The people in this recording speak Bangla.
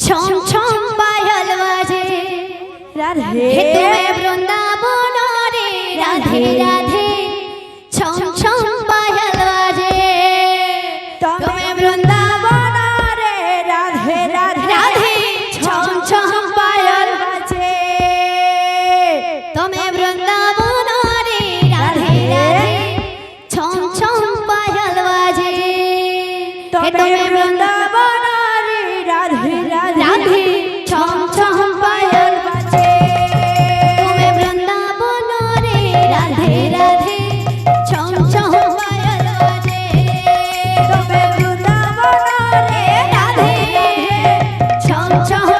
ছম ছম পাयल বাজে রাধে হে তুমি বৃন্দাবন রে রাধে রাধে ছম ছম পাयल বাজে তুমি বৃন্দাবন রে রাধে রাধে রাধে ছম ছম পাयल বাজে তুমি বৃন্দাবন রে রাধে রাধে ছম ছম পাयल বাজে তুমি বৃন্দাবন রে রাধে রাধে ছম ছম পাयल বাজে তুমি বৃন্দাবন রে রাধে রাধে ছম ছম পাयल বাজে তুমি বৃন্দাবন রে রাধে ছম ছম